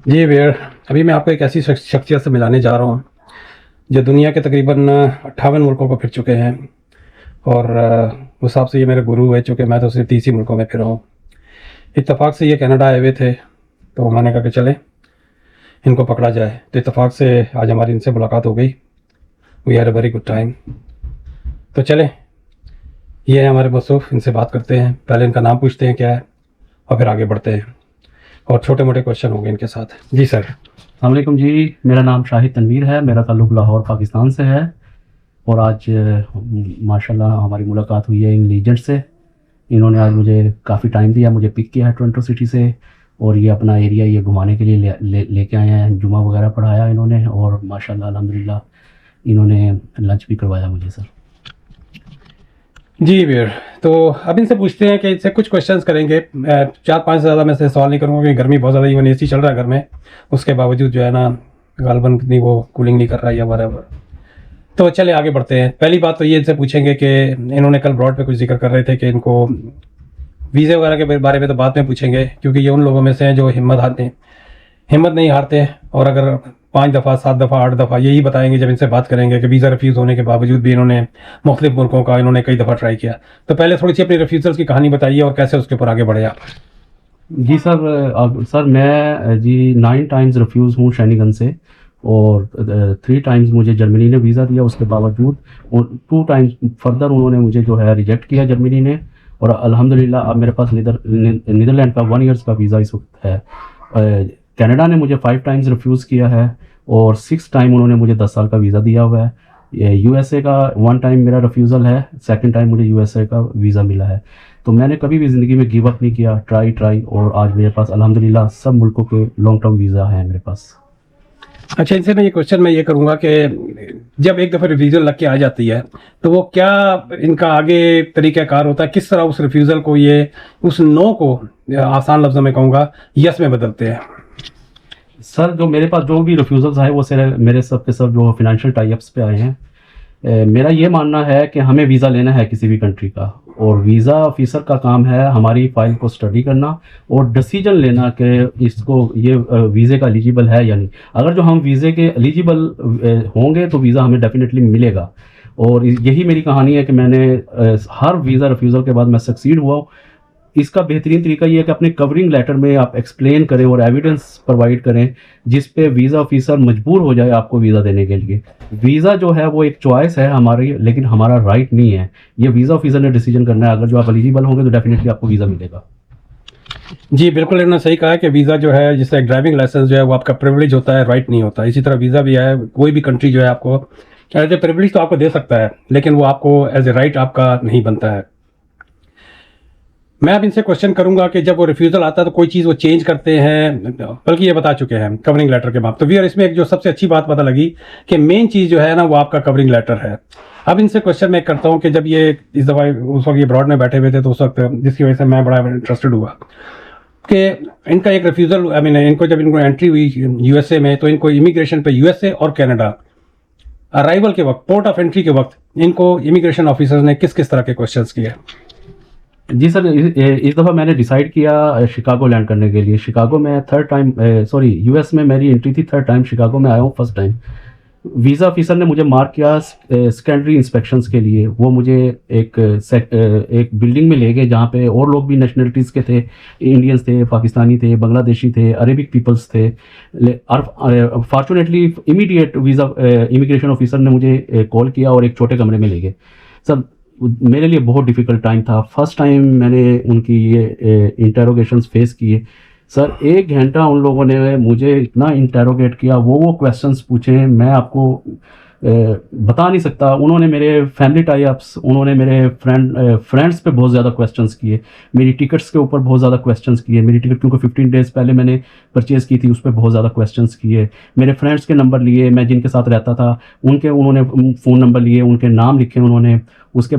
जी where, अभी मैं आपको एक ऐसी शख्सियत से मिलाने जा रहा हूँ जो दुनिया के तकरीबन 58 मुल्कों को फिर चुके हैं। और उस हिसाब से ये मेरे गुरु है, चूँकि मैं तो सिर्फ 30 ही मुल्कों में फिरा हूँ। इत्तेफाक से ये कनाडा आए हुए थे, तो मैंने कहा कि चलें इनको पकड़ा जाए। तो इत्तेफाक से आज हमारी इनसे मुलाकात हो गई। We had a very good time. तो चलें, ये है हमारे मसूफ़, इनसे बात करते हैं। पहले इनका नाम पूछते हैं क्या है और फिर आगे बढ़ते हैं, और छोटे मोटे क्वेश्चन होंगे इनके साथ। जी सर। अस्सलाम वालेकुम जी, मेरा नाम शाहिद तनवीर है। मेरा ताल्लुक़ लाहौर पाकिस्तान से है और आज माशाल्लाह हमारी मुलाकात हुई है इन लीजेंड से। इन्होंने आज मुझे काफ़ी टाइम दिया, मुझे पिक किया है टोरंटो सिटी से और ये अपना एरिया ये घुमाने के लिए लेके आए हैं। जुमा वगैरह पढ़ाया इन्होंने और माशाल्लाह अल्हम्दुलिल्लाह इन्होंने लंच भी करवाया मुझे सर। जी वीर, तो अब इनसे पूछते हैं कि इनसे कुछ क्वेश्चंस करेंगे। 4-5 से ज़्यादा मैं से सवाल नहीं करूँगा क्योंकि गर्मी बहुत ज़्यादा, इवन एसी चल रहा है घर में, उसके बावजूद जो है ना गालबन इतनी वो कूलिंग नहीं कर रहा है या वराबर। तो चले आगे बढ़ते हैं। पहली बात तो ये इनसे पूछेंगे कि इन्होंने कल ब्रॉड पे कुछ जिक्र कर रहे थे कि इनको वीज़े वगैरह के बारे में तो बाद में पूछेंगे, क्योंकि ये उन लोगों में से हैं जो हिम्मत नहीं हारते। और अगर 5 दफ़ा 7 दफ़ा 8 दफ़ा यही बताएंगे जब इनसे बात करेंगे कि वीज़ा रिफ्यूज़ होने के बावजूद भी इन्होंने मुख्तलिफ मुल्कों का इन्होंने कई दफ़ा ट्राई किया। तो पहले थोड़ी सी अपनी रिफ्यूज़ल्स की कहानी बताइए और कैसे उसके ऊपर आगे बढ़े आप। जी सर, अब सर मैं जी 9 टाइम्स रिफ्यूज़ हूँ शैनिगन से और 3 टाइम्स मुझे जर्मनी ने वीज़ा दिया उसके बावजूद, और 2 टाइम्स फर्दर उन्होंने मुझे जो है रिजेक्ट किया जर्मनी ने। और अल्हम्दुलिल्लाह अब मेरे पास नीदरलैंड का 1 ईयर्स का वीज़ा इस वक्त है। कनाडा ने मुझे 5 टाइम्स रिफ्यूज़ किया है और 6 टाइम उन्होंने मुझे 10 साल का वीज़ा दिया हुआ है। यूएसए का 1 टाइम मेरा रिफ्यूज़ल है, सेकंड टाइम मुझे यूएसए का वीज़ा मिला है। तो मैंने कभी भी ज़िंदगी में गिव अप नहीं किया, ट्राई और आज मेरे पास अल्हम्दुलिल्लाह सब मुल्कों के लॉन्ग टर्म वीज़ा है मेरे पास। अच्छा, इनसे मैं ये क्वेश्चन मैं ये करूँगा कि जब एक दफ़ा रिफ्यूज़ल लग के आ जाती है तो वो क्या इनका आगे तरीक़ाकार होता है, किस तरह उस रिफ्यूज़ल को ये उस नो को आसान लफ्ज़ों में कहूँगा यस में बदलते हैं? सर जो मेरे पास जो भी रिफ्यूज़ल्स आए वो सिर्फ मेरे सब के सब जो फाइनेंशियल टाई अप्स पे आए हैं। मेरा ये मानना है कि हमें वीज़ा लेना है किसी भी कंट्री का, और वीज़ा ऑफिसर का काम है हमारी फ़ाइल को स्टडी करना और डिसीजन लेना कि इसको ये वीज़े का एलिजिबल है या नहीं। अगर जो हम वीज़े के एलिजिबल होंगे तो वीज़ा हमें डेफिनेटली मिलेगा। और यही मेरी कहानी है कि मैंने हर वीज़ा रिफ्यूज़ल के बाद मैं सक्सीड हुआ हूँ। इसका बेहतरीन तरीका ये है कि अपने कवरिंग लेटर में आप एक्सप्लेन करें और एविडेंस प्रोवाइड करें जिस पे वीज़ा ऑफिसर मजबूर हो जाए आपको वीज़ा देने के लिए। वीज़ा जो है वो एक चॉइस है हमारी, लेकिन हमारा राइट नहीं है। ये वीज़ा ऑफिसर ने डिसीजन करना है। अगर जो आप एलिजिबल होंगे तो डेफिनेटली आपको वीज़ा मिलेगा। जी बिल्कुल, इन्होंने सही कहा है कि वीज़ा जो है, जैसे ड्राइविंग लाइसेंस जो है वो आपका प्रिविलेज होता है, राइट नहीं होता। इसी तरह वीज़ा भी है, कोई भी कंट्री जो है आपको एज ए प्रिविलेज तो आपको दे सकता है, लेकिन वो आपको एज ए राइट आपका नहीं बनता है। मैं अब इनसे क्वेश्चन करूंगा कि जब वो रिफ्यूज़ल आता है तो कोई चीज़ वो चेंज करते हैं, बल्कि ये बता चुके हैं कवरिंग लेटर के बाद। तो वीर, इसमें एक जो सबसे अच्छी बात पता लगी कि मेन चीज़ जो है ना वो आपका कवरिंग लेटर है। अब इनसे क्वेश्चन मैं करता हूँ कि जब ये इस दफ़ा उस वक्त ये ब्रॉड में बैठे हुए थे, तो उस वक्त जिसकी वजह से मैं बड़ा इंटरेस्टेड हुआ कि इनका एक रिफ्यूज़ल, आई मीन इनको जब इनको एंट्री हुई यूएसए में, तो इनको इमिग्रेशन पे यूएसए और कनाडा अराइवल के वक्त, पोर्ट ऑफ एंट्री के वक्त, इनको इमिग्रेशन ऑफिसर्स ने किस किस तरह के क्वेश्चंस किए? जी सर, इस दफ़ा मैंने डिसाइड किया शिकागो लैंड करने के लिए। शिकागो में थर्ड टाइम, सॉरी यूएस में मेरी एंट्री थी थर्ड टाइम, शिकागो में आया हूँ फर्स्ट टाइम। वीज़ा ऑफिसर ने मुझे मार्क किया सेकेंडरी इंस्पेक्शंस के लिए। वो मुझे एक बिल्डिंग में ले गए जहाँ पे और लोग भी नेशनलिटीज़ के थे, इंडियंस थे, पाकिस्तानी थे, बांग्लादेशी थे, अरेबिक पीपल्स थे। Fortunately immediate visa immigration officer ने मुझे कॉल किया और एक छोटे कमरे में ले गए। सर मेरे लिए बहुत डिफ़िकल्ट टाइम था। फर्स्ट टाइम मैंने उनकी ये इंटेरोगेशंस फेस किए। सर 1 घंटा उन लोगों ने मुझे इतना इंटेरोगेट किया, वो क्वेश्चंस पूछे मैं आपको बता नहीं सकता। उन्होंने मेरे फैमिली टाई अप्स, उन्होंने मेरे फ्रेंड्स पे बहुत ज़्यादा क्वेश्चंस किए, मेरी टिकट्स के ऊपर बहुत ज़्यादा क्वेश्चंस किए। मेरी टिकट क्योंकि 15 डेज़ पहले मैंने परचेज़ की थी, उस पर बहुत ज़्यादा क्वेश्चंस किए। मेरे फ्रेंड्स के नंबर लिए, मैं जिनके साथ रहता था उन्होंने फ़ोन नंबर लिए, उनके नाम लिखे उन्होंने। उसके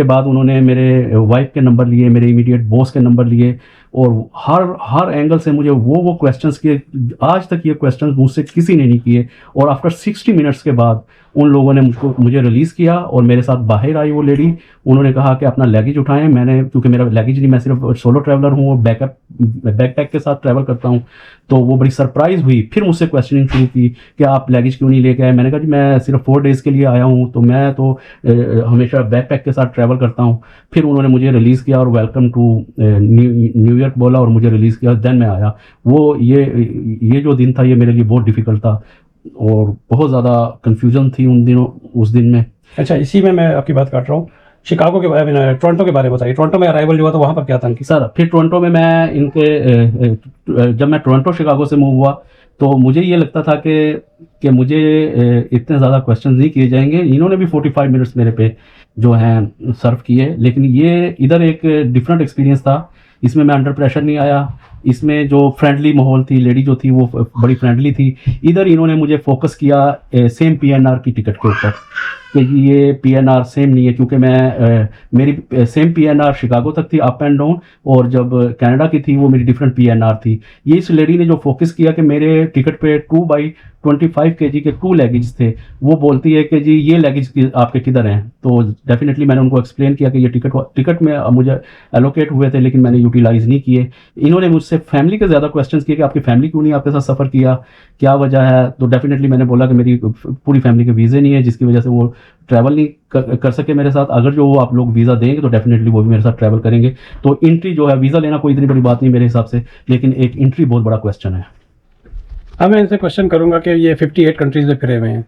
बाद उन्होंने मेरे वाइफ के नंबर लिए, मेरे इमीडिएट बॉस के नंबर लिए, और हर एंगल से मुझे वो क्वेश्चंस किए। आज तक ये क्वेश्चंस मुझसे किसी ने नहीं किए। और आफ्टर 60 मिनट्स के बाद उन लोगों ने मुझे रिलीज़ किया और मेरे साथ बाहर आई वो लेडी। उन्होंने कहा कि अपना लगेज उठाएं। मैंने, क्योंकि मेरा लगेज नहीं, मैं सिर्फ सोलो ट्रैवलर हूँ और बैकपैक के साथ ट्रैवल करता हूँ, तो वो बड़ी सरप्राइज़ हुई। फिर मुझसे क्वेश्चनिंग शुरू की कि आप लगेज क्यों नहीं लेके आए। मैंने कहा जी मैं सिर्फ 4 डेज़ के लिए आया हूँ, तो मैं तो हमेशा बैकपैक के साथ ट्रैवल करता हूँ। फिर उन्होंने मुझे रिलीज़ किया और वेलकम टू न्यूयॉर्क बोला और मुझे रिलीज़ किया। देन मैं आया। वो ये जो दिन था ये मेरे लिए बहुत डिफ़िकल्ट था और बहुत ज़्यादा कन्फ्यूजन थी उस दिन में। अच्छा, इसी में मैं आपकी बात काट रहा हूँ। शिकागो के बारे में, टोरंटो के बारे में बताइए। टोरंटो में अराइवल जो हुआ तो वहाँ पर क्या था इनकी? सर फिर टोरंटो में मैं जब मैं टोरंटो शिकागो से मूव हुआ तो मुझे ये लगता था कि मुझे इतने ज़्यादा क्वेश्चन नहीं किए जाएंगे। इन्होंने भी 45 मिनट्स मेरे पे जो हैं सर्व किए, लेकिन ये इधर एक डिफरेंट एक्सपीरियंस था। इसमें मैं अंडर प्रेशर नहीं आया। इसमें जो फ्रेंडली माहौल थी, लेडी जो थी वो बड़ी फ्रेंडली थी। इधर इन्होंने मुझे फोकस किया सेम पीएनआर की टिकट के ऊपर कि ये पीएनआर सेम नहीं है, क्योंकि मेरी सेम पीएनआर शिकागो तक थी अप एंड डाउन, और जब कनाडा की थी वो मेरी डिफरेंट पीएनआर थी। ये इस लेडी ने जो फोकस किया कि मेरे टिकट पे 2/25 kg के 2 लगेज थे। वो बोलती है कि जी ये लगेज आपके किधर हैं, तो डेफिनेटली मैंने उनको एक्सप्लेन किया कि ये टिकट में मुझे एलोकेट हुए थे लेकिन मैंने यूटिलाइज़ नहीं किए। इन्होंने मुझसे फैमिली के ज़्यादा क्वेश्चंस किए कि आपकी फैमिली क्यों नहीं आपके साथ सफ़र किया, क्या वजह है। तो डेफिनेटली मैंने बोला कि मेरी पूरी फैमिली के वीज़े नहीं है, जिसकी वजह से वो ट्रैवल नहीं कर सके मेरे साथ। अगर जो वो आप लोग वीज़ा देंगे तो डेफिनेटली वो भी मेरे साथ ट्रैवल करेंगे। तो एंट्री जो है, वीज़ा लेना कोई इतनी बड़ी बात नहीं मेरे हिसाब से, लेकिन एक एंट्री बहुत बड़ा क्वेश्चन है। अब मैं इनसे क्वेश्चन करूंगा कि ये 58 कंट्रीज में फिरे हुए हैं,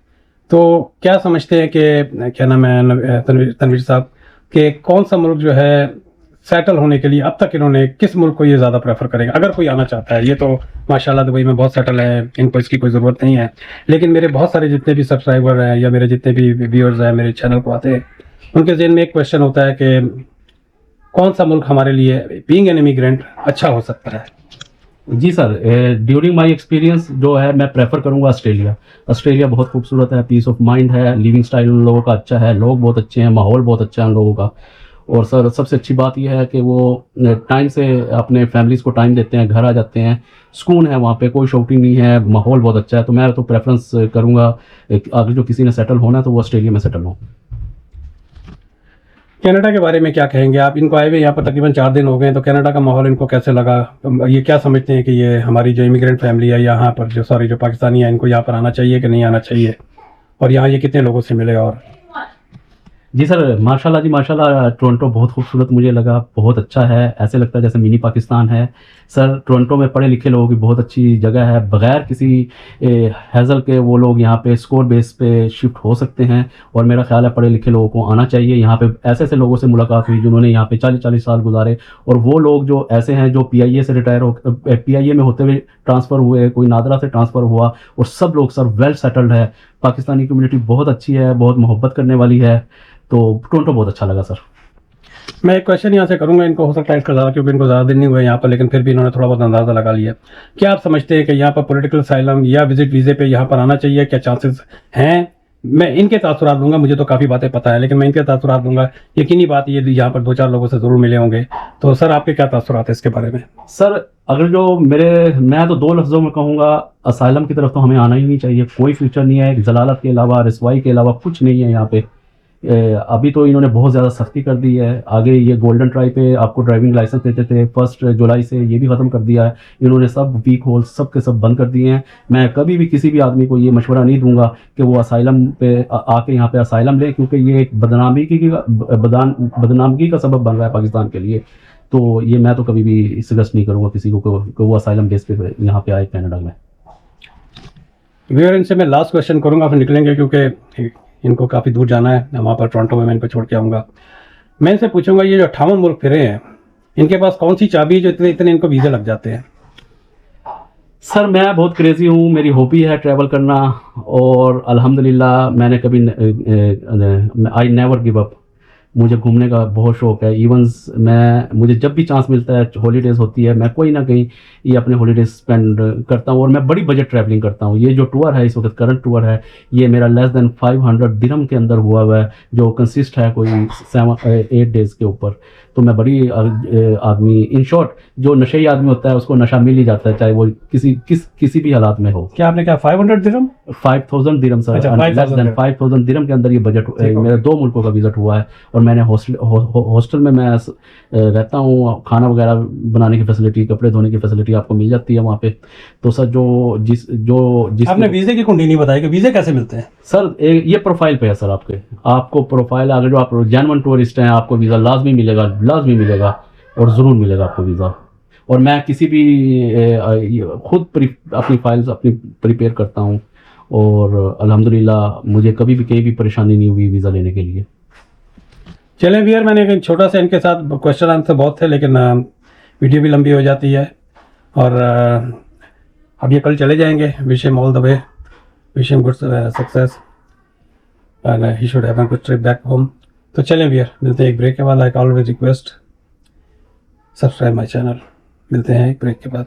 तो क्या समझते हैं कि क्या नाम है तनवीर साहब, कि कौन सा मुल्क जो है सेटल होने के लिए अब तक इन्होंने किस मुल्क को ये ज़्यादा प्रेफर करेंगे अगर कोई आना चाहता है? ये तो माशाल्लाह दुबई में बहुत सेटल है, इनको इसकी कोई ज़रूरत नहीं है, लेकिन मेरे बहुत सारे जितने भी सब्सक्राइबर हैं या मेरे जितने भी व्यूअर्स हैं मेरे चैनल को आते हैं, उनके ज़हन में एक क्वेश्चन होता है कि कौन सा मुल्क हमारे लिए बीइंग एन इमिग्रेंट अच्छा हो सकता है? जी सर, ड्यूरिंग माय एक्सपीरियंस जो है मैं प्रेफर करूंगा ऑस्ट्रेलिया। ऑस्ट्रेलिया बहुत खूबसूरत है, पीस ऑफ माइंड है, लिविंग स्टाइल उन लोगों का अच्छा है, लोग बहुत अच्छे हैं, माहौल बहुत अच्छा है उन लोगों का। और सर सबसे अच्छी बात यह है कि वो टाइम से अपने फैमिलीज़ को टाइम देते हैं, घर आ जाते हैं, सुकून है वहाँ पे, कोई शॉपिंग नहीं है, माहौल बहुत अच्छा है। तो मैं तो प्रेफरेंस करूँगा अगर जो किसी ने सेटल होना है तो वो ऑस्ट्रेलिया में सेटल हो। कनाडा के बारे में क्या कहेंगे आप? इनको आए हुए यहाँ पर तकरीबन 4 दिन हो गए, तो कनाडा का माहौल इनको कैसे लगा? ये क्या समझते हैं कि ये हमारी जो इमिग्रेंट फैमिली है यहाँ पर, जो पाकिस्तानी है, इनको यहाँ पर आना चाहिए कि नहीं आना चाहिए, और यहाँ ये कितने लोगों से मिले? और जी सर, माशाल्लाह जी माशाल्लाह, टोरंटो बहुत खूबसूरत मुझे लगा, बहुत अच्छा है, ऐसे लगता है जैसे मिनी पाकिस्तान है। सर टोरंटो में पढ़े लिखे लोगों की बहुत अच्छी जगह है, बगैर किसी हैज़ल के वो लोग यहाँ पे स्कोर बेस पे शिफ्ट हो सकते हैं, और मेरा ख्याल है पढ़े लिखे लोगों को आना चाहिए। यहाँ पे ऐसे ऐसे लोगों से मुलाकात हुई जिन्होंने यहाँ पे 40-40 साल गुजारे, और वो लोग जो ऐसे हैं जो PIA से रिटायर हो, PIA में होते हुए ट्रांसफ़र हुए, कोई नादरा से ट्रांसफ़र हुआ, और सब लोग सर वेल सेटल्ड है। पाकिस्तानी कम्युनिटी बहुत अच्छी है, बहुत मोहब्बत करने वाली है, तो टोरंटो बहुत अच्छा लगा सर। मैं एक क्वेश्चन यहाँ से करूँगा, इनको हो सकता है इसका ज़्यादा, क्योंकि इनको ज़्यादा दिन नहीं हुए यहाँ पर, लेकिन फिर भी इन्होंने थोड़ा बहुत अंदाज़ा लगा लिया। क्या आप समझते हैं कि यहाँ पर पॉलिटिकल असाइलम या विजिट वीज़े पे यहाँ पर आना चाहिए? क्या चांसेस हैं? मैं इनके तासुरात दूंगा, मुझे तो काफ़ी बातें पता है, लेकिन मैं इनके तासुरात दूंगा। यकीनी बात ये यहाँ पर 2-4 लोगों से ज़रूर मिले होंगे, तो सर आपके क्या तासुरात है इसके बारे में? सर अगर जो मैं तो 2 लफ्ज़ों में कहूँगा, असाइलम की तरफ तो हमें आना ही नहीं चाहिए। कोई फ्यूचर नहीं है, जलालत के अलावा, रसवाई के अलावा कुछ नहीं है यहाँ पे। अभी तो इन्होंने बहुत ज़्यादा सख्ती कर दी है। आगे ये गोल्डन ट्राई पे आपको ड्राइविंग लाइसेंस देते थे, 1 जुलाई से ये भी ख़त्म कर दिया है इन्होंने। सब वीक होल्स सब के सब बंद कर दिए हैं। मैं कभी भी किसी भी आदमी को ये मशवरा नहीं दूंगा कि वो असाइलम पे आके यहाँ पे असाइलम ले, क्योंकि ये एक बदनामगी का सबब बन रहा है पाकिस्तान के लिए। तो ये मैं तो कभी भी सजेस्ट नहीं करूँगा किसी को कि वो असाइलम बेस पे यहाँ पे आए कनाडा में। व्यूअर, इनसे मैं लास्ट क्वेश्चन करूँगा, फिर निकलेंगे, क्योंकि इनको काफ़ी दूर जाना है। वहाँ पर टोरंटो में मैं इनको छोड़ के आऊँगा। मैं इनसे पूछूंगा, ये जो 58 मुल्क फिरे हैं, इनके पास कौन सी चाबी है जो इतने इनको वीज़े लग जाते हैं? सर मैं बहुत क्रेज़ी हूँ, मेरी हॉबी है ट्रैवल करना, और अल्हम्दुलिल्लाह मैंने कभी आई नेवर गिव अप। मुझे घूमने का बहुत शौक़ है। इवंस मुझे जब भी चांस मिलता है, हॉलीडेज़ होती है, मैं कोई ना कहीं ये अपने हॉलीडेज स्पेंड करता हूँ, और मैं बड़ी बजट ट्रैवलिंग करता हूँ। ये जो टूर है इस वक्त करंट टूर है, ये मेरा लेस दैन 500 दिरहम के अंदर हुआ है, जो कंसिस्ट है कोई 7-8 डेज़ के ऊपर। तो मैं बड़ी आदमी, इन शॉर्ट जो नशेई आदमी होता है उसको नशा मिल ही जाता है, चाहे वो किसी भी हालात में हो। क्या आपने कहा 500 दिरहम? 5,000 दिरहम सर, अच्छा, 5,000 दिरहम। 5,000 दिरहम के अंदर ये बजट ठीक हो मेरा 2 मुल्कों का विजिट हुआ है। और मैंने हॉस्टल में मैं रहता हूँ, खाना वगैरह बनाने की फैसिलिटी, कपड़े धोने की फैसिलिटी आपको मिल जाती है वहाँ पे। तो सर जिस आपने वीजे की कुंडी नहीं बताई कि वीजे कैसे मिलते हैं? सर ये प्रोफाइल पे है सर, आपको प्रोफाइल, अगर जो आप जेन्युइन टूरिस्ट हैं आपको वीज़ा लाजमी मिलेगा और ज़रूर मिलेगा आपको वीज़ा। और मैं किसी भी खुद अपनी फाइल्स अपनी प्रिपेयर करता हूँ, और अल्हम्दुलिल्लाह मुझे कभी भी कहीं भी परेशानी नहीं हुई वीज़ा लेने के लिए। चलें वियर, मैंने एक छोटा सा इनके साथ क्वेश्चन आंसर बहुत थे, लेकिन वीडियो भी लंबी हो जाती है और अब ये कल चले जाएंगे। Wish him all the way, wish him good success and he should have a good trip back home. तो चलें वियर, मिलते हैं एक ब्रेक के बाद। Like always request, subscribe my channel. मिलते हैं एक ब्रेक के बाद।